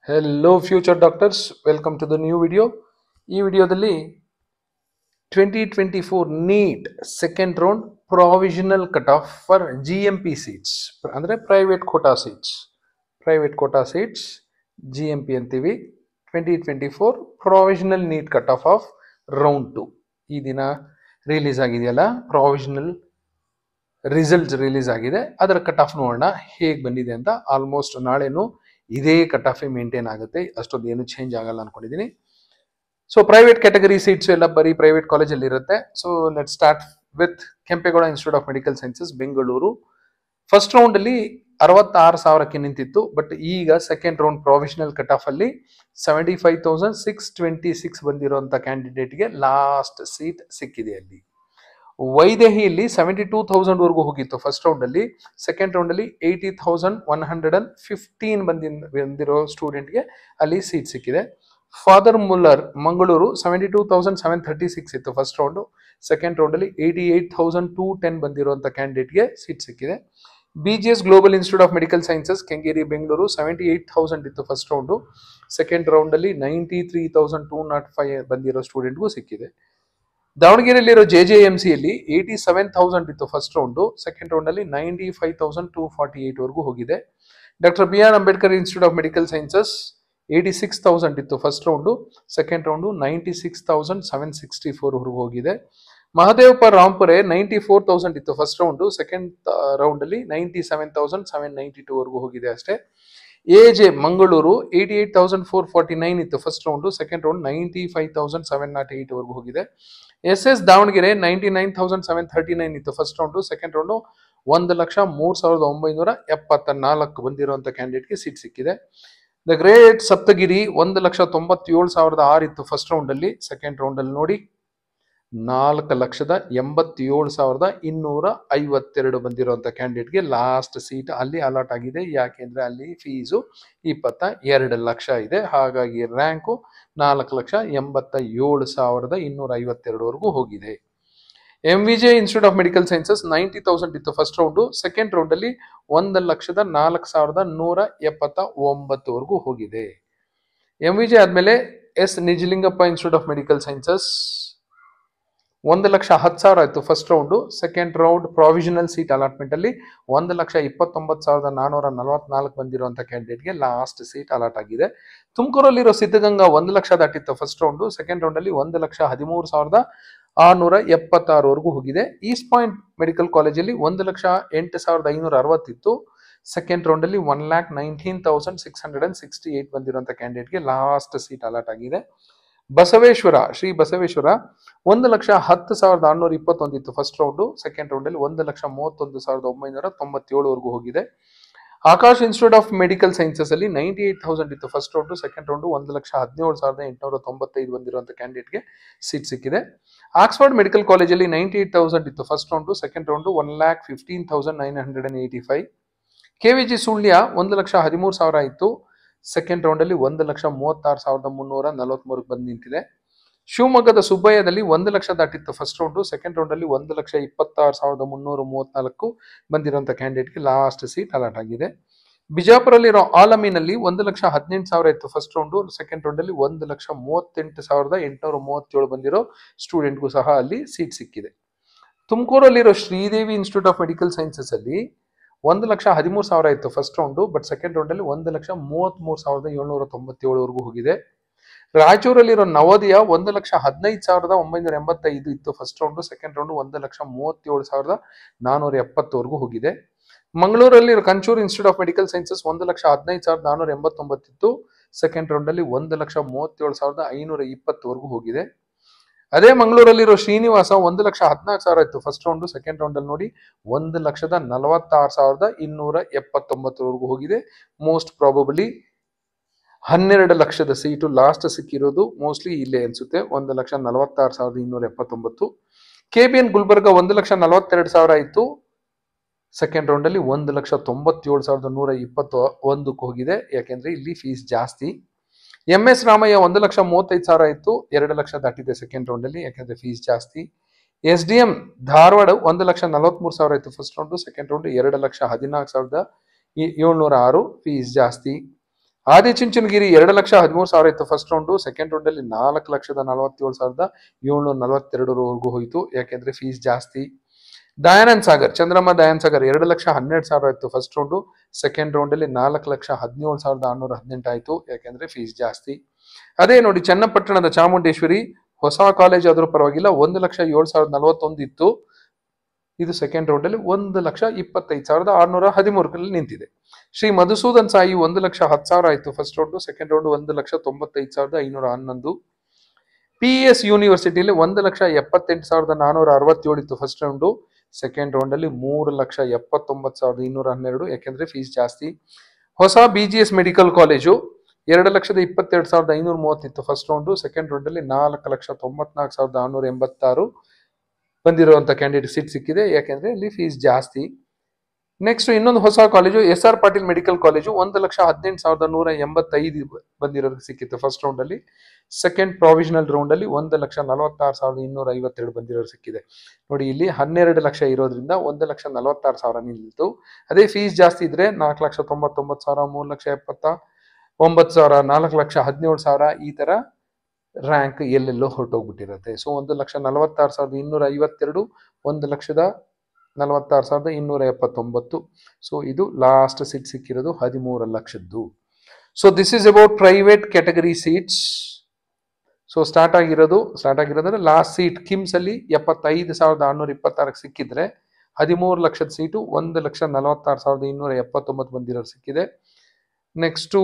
Hello future doctors, welcome to the new video. ಈ ವಿಡಿಯೋದಲ್ಲಿ 2024 NEET second round provisional cut off for GMP seats ಅಂದರೆ private quota seats GMP ಅಂತೀವಿ. 2024 provisional NEET cut off round 2 ಈ ದಿನ release ಆಗಿದೆಯಲ್ಲ, provisional results release ಆಗಿದೆ. ಅದರ cut off ನೋಡೋಣ ಹೇಗೆ ಬಂದಿದೆ ಅಂತ. ಆಲ್ಮೋಸ್ಟ್ ನಾಳೆನು ಇದೇ ಕಟ್ ಆಫ್ ಮೇಂಟೈನ್ ಆಗುತ್ತೆ, ಅಷ್ಟೊಂದು ಏನು ಚೇಂಜ್ ಆಗಲ್ಲ ಅನ್ಕೊಂಡಿದ್ದೀನಿ. ಸೊ ಪ್ರೈವೇಟ್ ಕ್ಯಾಟಗರಿ ಸೀಟ್ಸ್ ಎಲ್ಲ ಬರೀ ಪ್ರೈವೇಟ್ ಕಾಲೇಜಲ್ಲಿ ಇರುತ್ತೆ. So let start with Kempegowda institute of medical sciences Bengaluru. First round ಅಲ್ಲಿ 66,000ಕ್ಕೆ ನಿಂತಿತ್ತು, ಬಟ್ ಈಗ second round provisional cut of ಅಲ್ಲಿ 75,626 ಬಂದಿರುವಂತ ಕ್ಯಾಂಡಿಡೇಟ್ಗೆ ಲಾಸ್ಟ್ ಸೀಟ್ ಸಿಕ್ಕಿದೆ. ಅಲ್ಲಿ ವೈದೇಹಿಯಲ್ಲಿ 72,000 ವರೆಗೂ ಹೋಗಿತ್ತು ಫಸ್ಟ್ ರೌಂಡ್ ಅಲ್ಲಿ. ಸೆಕೆಂಡ್ ರೌಂಡ್ ಅಲ್ಲಿ 80,115 ಬಂದಿರೋ ಸ್ಟೂಡೆಂಟ್ಗೆ ಅಲ್ಲಿ ಸೀಟ್ ಸಿಕ್ಕಿದೆ. ಫಾದರ್ ಮುಲ್ಲರ್ ಮಂಗಳೂರು 72,736 ಇತ್ತು ಫಸ್ಟ್ ರೌಂಡ್. ಸೆಕೆಂಡ್ ರೌಂಡ್ ಅಲ್ಲಿ 88,210 ಬಂದಿರುವಂತ ಕ್ಯಾಂಡಿಡೇಟ್ಗೆ ಸೀಟ್ ಸಿಕ್ಕಿದೆ. BGS global institute of medical sciences Kengeri Bengaluru 78,000 ಇತ್ತು ಫಸ್ಟ್ ರೌಂಡ್. ಸೆಕೆಂಡ್ ರೌಂಡ್ ಅಲ್ಲಿ 93,205 ಬಂದಿರೋ ಸ್ಟೂಡೆಂಟ್ಗೂ ಸಿಕ್ಕಿದೆ. ದಾವಣಗೆರೆಯಲ್ಲಿರೋ JJMC ಯಲ್ಲಿ 87,000 ಇತ್ತು ಫಸ್ಟ್ ರೌಂಡ್. ಸೆಕೆಂಡ್ ರೌಂಡ್ ಅಲ್ಲಿ 95,248 ವರೆಗೂ ಹೋಗಿದೆ. Doctor BR Ambedkar institute of medical sciences 86,000 ಇತ್ತು ಫಸ್ಟ್ ರೌಂಡ್. ಸೆಕೆಂಡ್ ರೌಂಡ್ 96,764 ವರೆಗೂ ಹೋಗಿದೆ. ಮಹದೇವಪ್ಪ ರಾಂಪುರೆ 94,000 ಇತ್ತು ಫಸ್ಟ್ ರೌಂಡ್. ಸೆಕೆಂಡ್ ರೌಂಡ್ ಅಲ್ಲಿ 97,792 ವರೆಗೂ ಹೋಗಿದೆ ಅಷ್ಟೇ. AJ ಮಂಗಳೂರು 88,449 ಇತ್ತು ಫಸ್ಟ್ ರೌಂಡ್. ಸೆಕೆಂಡ್ ರೌಂಡ್ 95,708 ವರೆಗೂ ಹೋಗಿದೆ. SS ದಾವಣಗೆರೆ 99,739 ಇತ್ತು ಫಸ್ಟ್ ರೌಂಡ್. ಸೆಕೆಂಡ್ ರೌಂಡ್ 1,03,974 ಬಂದಿರುವಂತ ಕ್ಯಾಂಡಿಡೇಟ್ಗೆ ಸೀಟ್ ಸಿಕ್ಕಿದೆ. ದ ಗ್ರೇಟ್ ಸಪ್ತಗಿರಿ 1,97,600 ಇತ್ತು ಫಸ್ಟ್ ರೌಂಡ್ ಅಲ್ಲಿ. ಸೆಕೆಂಡ್ ರೌಂಡ್ ಅಲ್ಲಿ ನೋಡಿ 4,87,252 ಬಂದಿರುವಂತ ಕ್ಯಾಂಡಿಡೇಟ್ಗೆ ಲಾಸ್ಟ್ ಸೀಟ್ ಅಲ್ಲಿ ಅಲಾಟ್ ಆಗಿದೆ. ಯಾಕೆಂದ್ರೆ ಅಲ್ಲಿ ಫೀಸು 22 ಲಕ್ಷ ಇದೆ, ಹಾಗಾಗಿ ರ್ಯಾಂಕು 4,87,252 ವರೆಗೂ ಹೋಗಿದೆ. MVJ institute of medical sciences 90,000 ಇತ್ತು ಫಸ್ಟ್ ರೌಂಡ್. ಸೆಕೆಂಡ್ ರೌಂಡ್ ಅಲ್ಲಿ 1,04,179 ವರೆಗೂ ಹೋಗಿದೆ. MVJ ಆದ್ಮೇಲೆ S Nijalingappa institute of medical sciences 1,10,000 ಇತ್ತು first round. Second round provisional seat allotment ಅಲ್ಲಿ 1,29,444 ಬಂದಿರುವಂತ ಕ್ಯಾಂಡಿಡೇಟ್ಗೆ ಲಾಸ್ಟ್ ಸೀಟ್ ಅಲಾಟ್ ಆಗಿದೆ. ತುಮಕೂರಲ್ಲಿರೋ ಸಿದ್ಧಗಂಗಾ 1 ಲಕ್ಷ ದಾಟಿತ್ತು ಫಸ್ಟ್ ರೌಂಡ್. ಸೆಕೆಂಡ್ ರೌಂಡ್ ಅಲ್ಲಿ 1,13,676 ವರೆಗೂ ಹೋಗಿದೆ. ಈಸ್ಟ್ ಪಾಯಿಂಟ್ ಮೆಡಿಕಲ್ ಕಾಲೇಜಲ್ಲಿ 1,08,560 ಇತ್ತು. ಸೆಕೆಂಡ್ ರೌಂಡ್ ಅಲ್ಲಿ 1,19,668 ಬಂದಿರುವಂತ ಕ್ಯಾಂಡಿಡೇಟ್ಗೆ ಲಾಸ್ಟ್ ಸೀಟ್ ಅಲಾಟ್ ಆಗಿದೆ. ಬಸವೇಶ್ವರ ಶ್ರೀ ಬಸವೇಶ್ವರ 1,10,621 ಇತ್ತು ಫಸ್ಟ್ ರೌಂಡ್. ಸೆಕೆಂಡ್ ರೌಂಡ್ ಅಲ್ಲಿ 1,31,997 ವರೆಗೂ ಹೋಗಿದೆ. Akash institute of medical sciences ಅಲ್ಲಿ 98,000 ಇತ್ತು ಫಸ್ಟ್ ರೌಂಡ್. ಸೆಕೆಂಡ್ ರೌಂಡ್ 1,17,895 ಬಂದಿರುವಂತ ಕ್ಯಾಂಡಿಡೇಟ್ಗೆ ಸೀಟ್ ಸಿಕ್ಕಿದೆ. ಆಕ್ಸ್ಫರ್ಡ್ ಮೆಡಿಕಲ್ ಕಾಲೇಜಲ್ಲಿ 98,000 ಇತ್ತು first round. Second round 1,15,985. KVG Sullia 1,13,000 ಇತ್ತು. ಸೆಕೆಂಡ್ ರೌಂಡ್ ಅಲ್ಲಿ 1,36,343 ಬಂದು ನಿಂತಿದೆ. ಶಿವಮೊಗ್ಗದ ಸುಬ್ಬಯ್ಯದಲ್ಲಿ 1 ಲಕ್ಷ ದಾಟಿತ್ತು ಫಸ್ಟ್ ರೌಂಡ್. ಸೆಕೆಂಡ್ ರೌಂಡ್ ಅಲ್ಲಿ 1,26,334 ಬಂದಿರುವಂತ ಕ್ಯಾಂಡಿಡೇಟ್ಗೆ ಲಾಸ್ಟ್ ಸೀಟ್ ಅಲಾಟ್ ಆಗಿದೆ. ಬಿಜಾಪುರಲ್ಲಿರೋ ಆಲಮೀನಲ್ಲಿ 1,18,000 ಇತ್ತು ಫಸ್ಟ್ ರೌಂಡ್. ಸೆಕೆಂಡ್ ರೌಂಡ್ ಅಲ್ಲಿ 1,38,837 ಬಂದಿರೋ ಸ್ಟೂಡೆಂಟ್ಗೂ ಸಹ ಅಲ್ಲಿ ಸೀಟ್ ಸಿಕ್ಕಿದೆ. ತುಮಕೂರಲ್ಲಿರೋ Sridevi institute of medical sciences ಅಲ್ಲಿ 1,13,000 ಇತ್ತು first round. But second round ಅಲ್ಲಿ 1,33,797 ವರೆಗೂ ಹೋಗಿದೆ. ರಾಯಚೂರಲ್ಲಿರೋ ನವೋದಯ 1,15,985 ಇತ್ತು ಫಸ್ಟ್ ರೌಂಡ್. ಸೆಕೆಂಡ್ ರೌಂಡ್ 1,37,470 ವರೆಗೂ ಹೋಗಿದೆ. ಮಂಗಳೂರಲ್ಲಿರೋ ಕಂಚೂರು ಇನ್ಸ್ಟಿಟ್ಯೂಟ್ ಆಫ್ ಮೆಡಿಕಲ್ ಸೈನ್ಸಸ್ 1,15,489 ಇತ್ತು. ಸೆಕೆಂಡ್ ರೌಂಡ್ ಅಲ್ಲಿ 1,37,520 ವರೆಗೂ ಹೋಗಿದೆ. ಅದೇ ಮಂಗಳೂರಲ್ಲಿರೋ ಶ್ರೀನಿವಾಸ 1,14,000 ಇತ್ತು ಫಸ್ಟ್ ರೌಂಡ್. ಸೆಕೆಂಡ್ ರೌಂಡ್ ಅಲ್ಲಿ ನೋಡಿ 1,46,279 ವರೆಗೂ ಹೋಗಿದೆ. ಮೋಸ್ಟ್ ಪ್ರಾಬಬಲಿ 12 ಲಕ್ಷದ ಸೀಟು ಲಾಸ್ಟ್ ಸಿಕ್ಕಿರೋದು ಮೋಸ್ಟ್ಲಿ ಇಲ್ಲೇ ಅನ್ಸುತ್ತೆ. 1,46,279. KBN ಗುಲ್ಬರ್ಗ 1,42,000 ಇತ್ತು. ಸೆಕೆಂಡ್ ರೌಂಡ್ ಅಲ್ಲಿ 1,97,121 ಹೋಗಿದೆ, ಯಾಕೆಂದ್ರೆ ಇಲ್ಲಿ ಫೀಸ್ ಜಾಸ್ತಿ. MS ರಾಮಯ್ಯ 1,35,000 ಇತ್ತು. 2 ಲಕ್ಷ ದಾಟಿದೆ ಸೆಕೆಂಡ್ ರೌಂಡ್ ಅಲ್ಲಿ, ಯಾಕಂದ್ರೆ ಫೀಸ್ ಜಾಸ್ತಿ. SDM ಧಾರವಾಡ 1,43,000 ಇತ್ತು first round. Second round 2,14,706 fees ಜಾಸ್ತಿ. ಆದಿಚುಂಚನಗಿರಿ 2,13,000 ಇತ್ತು ಫಸ್ಟ್ ರೌಂಡು. ಸೆಕೆಂಡ್ ರೌಂಡ್ ಅಲ್ಲಿ 4,47,742 ಹೋಯಿತು, ಯಾಕೆಂದ್ರೆ ಫೀಸ್ ಜಾಸ್ತಿ. ದಯಾನಂದ್ ಸಾಗರ್, ಚಂದ್ರಮ್ಮ ದಯಾನಂದ್ ಸಾಗರ್ 2,12,000 ಇತ್ತು ಫಸ್ಟ್ ರೌಂಡು. ಸೆಕೆಂಡ್ ರೌಂಡ್ ಅಲ್ಲಿ 4,17,618 ಆಯ್ತು, ಯಾಕೆಂದ್ರೆ ಫೀಸ್ ಜಾಸ್ತಿ. ಅದೇ ನೋಡಿ ಚನ್ನಪಟ್ಟಣದ ಚಾಮುಂಡೇಶ್ವರಿ, ಹೊಸ ಕಾಲೇಜ್ ಆದ್ರೂ ಪರವಾಗಿಲ್ಲ, 1,07,041 ಇತ್ತು. ಇದು ಸೆಕೆಂಡ್ ರೌಂಡ್ ಅಲ್ಲಿ 1,25,613 ನಿಂತಿದೆ. ಶ್ರೀ ಮಧುಸೂದನ್ ಸಾಯಿ 1,10,000 ಆಯ್ತು first round. Second round 1,95,511. PES ಯೂನಿವರ್ಸಿಟಿಯಲ್ಲಿ 1,78,467 ಇತ್ತು ಫಸ್ಟ್ ರೌಂಡು. ಸೆಕೆಂಡ್ ರೌಂಡ್ ಅಲ್ಲಿ 3,79,212, ಯಾಕೆಂದ್ರೆ ಫೀಸ್ ಜಾಸ್ತಿ. ಹೊಸ BGS ಮೆಡಿಕಲ್ ಕಾಲೇಜು 2,22,530 ಇತ್ತು ಫಸ್ಟ್ ರೌಂಡು. ಸೆಕೆಂಡ್ ರೌಂಡ್ ಅಲ್ಲಿ 4,94,686 ಬಂದಿರುವಂತ ಕ್ಯಾಂಡಿಡೇಟ್ ಸೀಟ್ ಸಿಕ್ಕಿದೆ, ಯಾಕೆಂದ್ರೆ ಇಲ್ಲಿ ಫೀಸ್ ಜಾಸ್ತಿ. ನೆಕ್ಸ್ಟ್ ಇನ್ನೊಂದು ಹೊಸ college SR Patil medical college 1,18,185 ಬಂದಿರೋರಿಗೆ ಸಿಕ್ಕಿತ್ತು ಫಸ್ಟ್ ರೌಂಡ್ ಅಲ್ಲಿ. ಸೆಕೆಂಡ್ ಪ್ರಾವಿಷನಲ್ ರೌಂಡ್ ಅಲ್ಲಿ 1,46,252 ಬಂದಿರೋರು ಸಿಕ್ಕಿದೆ. ನೋಡಿ ಇಲ್ಲಿ 12 ಲಕ್ಷ ಇರೋದ್ರಿಂದ 1,46,000 ನಿಲ್ತು. ಅದೇ ಫೀಸ್ ಜಾಸ್ತಿ ಇದ್ರೆ 4,99,000, 3,70,9,000, 4,17,000 ಈ ತರ ರ್ಯಾಂಕ್ ಎಲ್ಲೆಲ್ಲೋ ಹೊರಟೋಗ್ಬಿಟ್ಟಿರುತ್ತೆ. ಸೊ 1,46,252, 1,46,279. ಸೊ ಇದು ಲಾಸ್ಟ್ ಸೀಟ್ ಸಿಕ್ಕಿರೋದು 13 ಲಕ್ಷದ್ದು. So this is about private category seats. So start ಆಗಿರೋದ್ರೆ ಲಾಸ್ಟ್ ಸೀಟ್ ಕಿಮ್ಸ್ ಅಲ್ಲಿ 75,626 ಸಿಕ್ಕಿದ್ರೆ 13 ಲಕ್ಷದ ಸೀಟು 1,46,279 ಬಂದಿರೋರು ಸಿಕ್ಕಿದೆ. ನೆಕ್ಸ್ಟು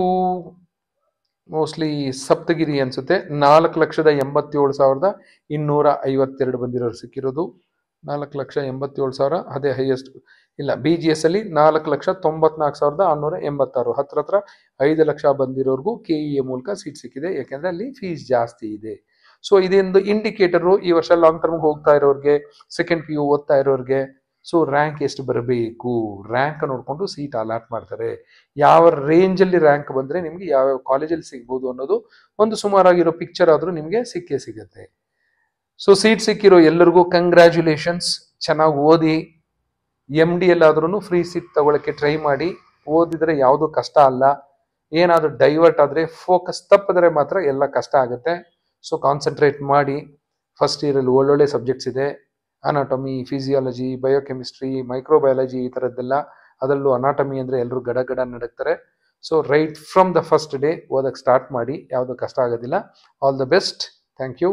ಮೋಸ್ಟ್ಲಿ ಸಪ್ತಗಿರಿ ಅನ್ಸುತ್ತೆ, 4,87,252 ಬಂದಿರೋರು ಸಿಕ್ಕಿರೋದು. 4,87,000 ಅದೇ ಹೈಯೆಸ್ಟ್. ಇಲ್ಲ, BGS ಅಲ್ಲಿ 4,94,686, ಹತ್ರ 5 ಲಕ್ಷ ಬಂದಿರೋರ್ಗೂ KEA ಮೂಲಕ ಸೀಟ್ ಸಿಕ್ಕಿದೆ, ಯಾಕೆಂದ್ರೆ ಅಲ್ಲಿ ಫೀಸ್ ಜಾಸ್ತಿ ಇದೆ. ಸೊ ಇದೊಂದು ಇಂಡಿಕೇಟರು ಈ ವರ್ಷ ಲಾಂಗ್ ಟರ್ಮ್ ಹೋಗ್ತಾ ಇರೋರ್ಗೆ, ಸೆಕೆಂಡ್ PU ಓದ್ತಾ ಇರೋರ್ಗೆ. ಸೊ ರ್ಯಾಂಕ್ ಎಷ್ಟು ಬರಬೇಕು, ರ್ಯಾಂಕ್ ನೋಡ್ಕೊಂಡು ಸೀಟ್ ಅಲಾಟ್ ಮಾಡ್ತಾರೆ. ಯಾವ ರೇಂಜ್ ಅಲ್ಲಿ ರ್ಯಾಂಕ್ ಬಂದ್ರೆ ನಿಮ್ಗೆ ಯಾವ ಕಾಲೇಜಲ್ಲಿ ಸಿಗ್ಬೋದು ಅನ್ನೋದು ಒಂದು ಸುಮಾರಾಗಿರೋ ಪಿಕ್ಚರ್ ಆದ್ರೂ ನಿಮ್ಗೆ ಸಿಕ್ಕೇ ಸಿಗುತ್ತೆ. ಸೊ ಸೀಟ್ ಸಿಕ್ಕಿರೋ ಎಲ್ಲರಿಗೂ ಕಂಗ್ರ್ಯಾಚುಲೇಷನ್ಸ್. ಚೆನ್ನಾಗಿ ಓದಿ, MD ಎಲ್ಲಾದ್ರೂ ಫ್ರೀ ಸೀಟ್ ತಗೊಳಕ್ಕೆ ಟ್ರೈ ಮಾಡಿ. ಓದಿದ್ರೆ ಯಾವುದು ಕಷ್ಟ ಅಲ್ಲ. ಏನಾದ್ರೂ ಡೈವರ್ಟ್ ಆದ್ರೆ, ಫೋಕಸ್ ತಪ್ಪಿದ್ರೆ ಮಾತ್ರ ಎಲ್ಲ ಕಷ್ಟ ಆಗುತ್ತೆ. ಸೊ ಕಾನ್ಸಂಟ್ರೇಟ್ ಮಾಡಿ. ಫಸ್ಟ್ ಇಯರ್ ಅಲ್ಲಿ ಒಳ್ಳೊಳ್ಳೆ ಸಬ್ಜೆಕ್ಟ್ಸ್ ಇದೆ, ಅನಾಟಮಿ, ಫಿಸಿಯಾಲಜಿ, ಬಯೋಕೆಮಿಸ್ಟ್ರಿ, ಮೈಕ್ರೋಬಯಾಲಜಿ, ಈ ಥರದ್ದೆಲ್ಲ. ಅದರಲ್ಲೂ ಅನಾಟಮಿ ಅಂದರೆ ಎಲ್ಲರೂ ಗಡ ನಡಕ್ತಾರೆ. So right from the first day ಓದಕ್ಕೆ ಸ್ಟಾರ್ಟ್ ಮಾಡಿ, ಯಾವುದು ಕಷ್ಟ ಆಗೋದಿಲ್ಲ. All the best. Thank you.